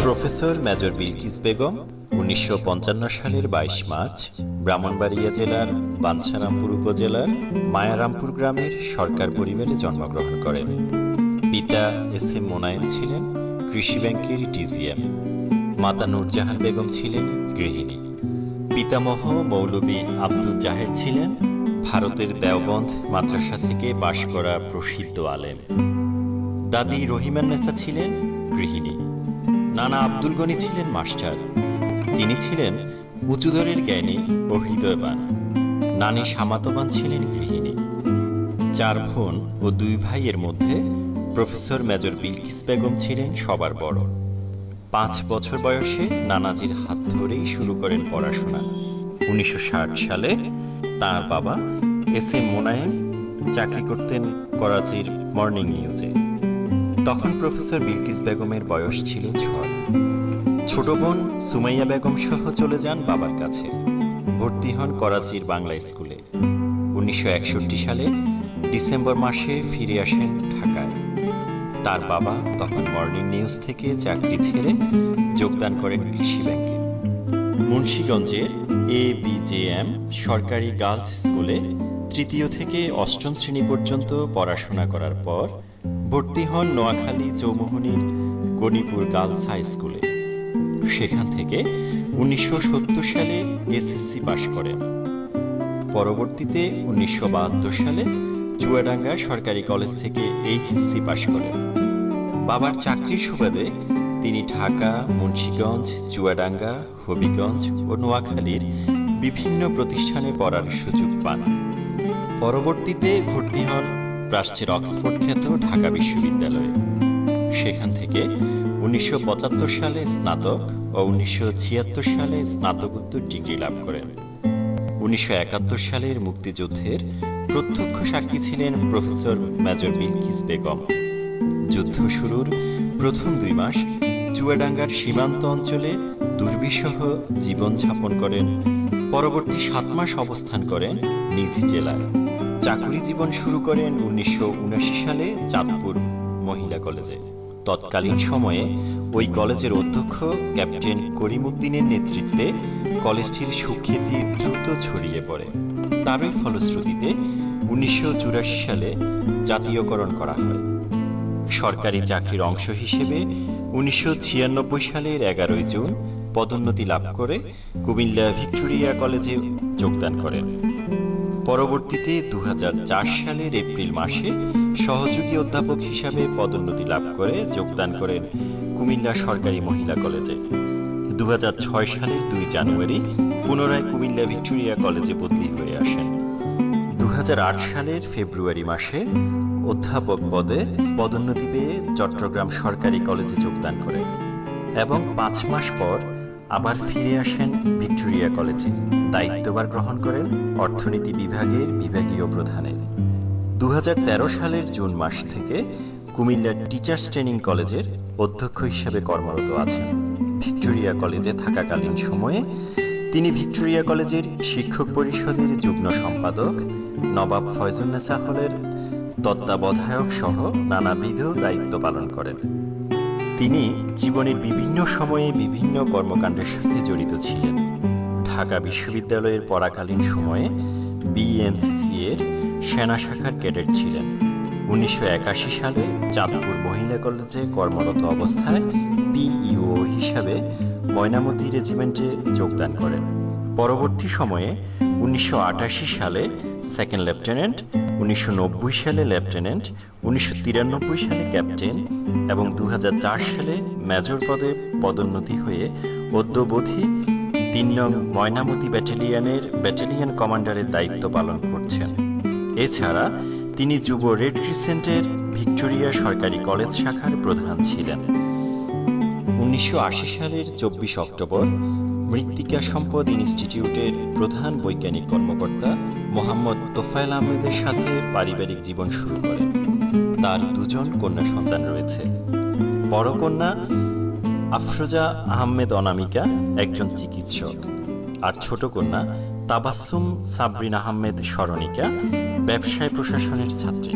Professor major Bilkis Begum ১৯৫৫ সালের ২২ March Brahmanbaria জেলার বাঞ্ছারামপুর উপজেলার মায়ারামপুর গ্রামের সরকার পরিবারে জন্মগ্রহণ করেন। পিতা এস এম মোনায়েম ছিলেন কৃষি ব্যাংকের ডিজিএম। মাতা নূরজাহান বেগম ছিলেন গৃহিণী। পিতামহ মৌলভী আব্দুল জাহের ছিলেন ভারতের দেওবন্দ মাদ্রাসা থেকে পাশ করা প্রসিদ্ধ আলেম। দাদি রহিমান্নেসা ছিলেন গৃহিণী। নানা আব্দুল গনি ছিলেন মাস্টার। তিনি ছিলেন উঁচুদরের জ্ঞানী ও হৃদয়বান। নানি সামাতবান ছিলেন গৃহিণী। ৪ বোন ও ২ ভাইয়ের মধ্যে প্রফেসর মেজর বিলকিস বেগম ছিলেন সবার বড়। ৫ বছর বয়সে নানাজির হাত ধরেই শুরু করেন পড়াশোনা। ১৯৬০ সালে তাঁর বাবা এস এম মোনায়েম চাকরি করতেন করাচির মর্নিং নিউজে। তখন প্রফেসর বিলকিস বেগমের বয়স ছিল ৬। ছোট বোন সুমাইয়া বেগম সহ চলে যান বাবার কাছে। ভর্তি হন করাচির বাংলা স্কুলে। ১৯৬১ সালে ডিসেম্বর মাসে ফিরে আসেন ঢাকায়। তার বাবা তখন মর্নিং নিউজ থেকে চাকরি ছেড়ে যোগদান করেন কৃষি ব্যাংকে। মুন্সিগঞ্জের ABJM সরকারি গার্লস স্কুলে ৩য় থেকে ৮ম শ্রেণী পর্যন্ত পড়াশোনা করার পর ভর্তি হন নোয়াখালী চৌমুহনীর গণিপুর গার্লস হাই স্কুলে। সেখান থেকে ১৯৭০ সালে SSC পাশ করেন। পরবর্তীতে ১৯৭২ সালে চুয়াডাঙ্গা সরকারি কলেজ থেকে HSC পাশ করেন। বাবার চাকরির সুবাদে তিনি ঢাকা, মুন্সিগঞ্জ, চুয়াডাঙ্গা, হবিগঞ্জ ও নোয়াখালীর বিভিন্ন প্রতিষ্ঠানে পড়ার সুযোগ পান। পরবর্তীতে ভর্তি হন প্রাচ্যের অক্সফোর্ড খ্যাত ঢাকা বিশ্ববিদ্যালয়ে। সেখান থেকে ১৯৭৫ সালে স্নাতক ও ১৯৭৬ সালে স্নাতকোত্তর ডিগ্রি লাভ করেন। ১৯৭১ সালের মুক্তিযুদ্ধের প্রত্যক্ষ সাক্ষী ছিলেন প্রফেসর মেজর বিলকিস বেগম। যুদ্ধ শুরুর প্রথম ২ মাস চুয়াডাঙ্গার সীমান্ত অঞ্চলে দুর্বিষহ জীবনযাপন করেন। পরবর্তী ৭ মাস অবস্থান করেন নিজ জেলায়। চাকুরি জীবন শুরু করেন ১৯৭৯ সালে চাঁদপুর মহিলা কলেজে। তৎকালীন সময়ে ওই কলেজের অধ্যক্ষ ক্যাপ্টেন করিম উদ্দিনের নেতৃত্বে কলেজটির সুখ্যাতি দ্রুত ছড়িয়ে পড়ে। তারই ফলশ্রুতিতে ১৯৮৪ সালে জাতীয়করণ করা হয়। সরকারি চাকরির অংশ হিসেবে ১৯৯৬ সালের ১১ জুন পদোন্নতি লাভ করে কুমিল্লা ভিক্টোরিয়া কলেজে যোগদান করেন। পরবর্তীতে ২০০৪ সালের এপ্রিল মাসে সহযোগী অধ্যাপক হিসাবে পদোন্নতি লাভ করে যোগদান করেন কুমিল্লা সরকারি মহিলা কলেজে। ২০০৬ সালের ২ জানুয়ারি পুনরায় কুমিল্লা ভিক্টোরিয়া কলেজে বদলি হয়ে আসেন। ২০০৮ সালের ফেব্রুয়ারি মাসে অধ্যাপক পদে পদোন্নতি পেয়ে চট্টগ্রাম সরকারি কলেজে যোগদান করেন এবং ৫ মাস পর আবার ফিরে আসেন ভিক্টোরিয়া কলেজে। দায়িত্বভার গ্রহণ করেন অর্থনীতি বিভাগের বিভাগীয় প্রধানের। ২০১৩ সালের জুন মাস থেকে কুমিল্লা টিচার্স ট্রেনিং কলেজের অধ্যক্ষ হিসেবে কর্মরত আছেন। ভিক্টোরিয়া কলেজে থাকাকালীন সময়ে তিনি ভিক্টোরিয়া কলেজের শিক্ষক পরিষদের যুগ্ম সম্পাদক, নবাব ফয়জুন্নেছা হলের তত্ত্বাবধায়ক সহ নানাবিধ দায়িত্ব পালন করেন। তিনি জীবনের বিভিন্ন সময়ে বিভিন্ন কর্মকাণ্ডের সাথে জড়িত ছিলেন। ঢাকা বিশ্ববিদ্যালয়ের পড়াকালীন সময়ে BNCC এর সেনা শাখার ক্যাডেট ছিলেন। ১৯৮১ সালে চাঁদপুর মহিলা কলেজে কর্মরত অবস্থায় PEO হিসাবে ময়নামতি রেজিমেন্টে যোগদান করেন। পরবর্তী সময়ে ১৯৮৮ সালে সেকেন্ড লেফটেন্যান্ট, ১৯৯০ সালে লেফটেন্যান্ট, ১৯৯৩ সালে ক্যাপ্টেন এবং ২০০৪ সালে মেজর পদে পদোন্নতি হয়ে অদ্যাবধি ৩ নং ময়নামতি ব্যাটালিয়নের ব্যাটালিয়ন কমান্ডারের দায়িত্ব পালন করছেন। এছাড়া তিনি যুব রেড ক্রিসেন্টের ভিক্টোরিয়া সরকারি কলেজ শাখার প্রধান ছিলেন। ১৯৮০ সালের ২৪ অক্টোবর মৃত্তিকা সম্পদ ইনস্টিটিউটের প্রধান বৈজ্ঞানিক কর্মকর্তা মোহাম্মদ তোফায়েল আহমেদের সাথে পারিবারিক জীবন শুরু করেন। তার ২ জন কন্যা সন্তান রয়েছে। বড় কন্যা আফরোজা আহমেদ অনামিকা একজন চিকিৎসক, আর ছোট কন্যা তাবাসসুম সাবরিন আহমেদ স্মরণিকা ব্যবসায় প্রশাসনের ছাত্রী।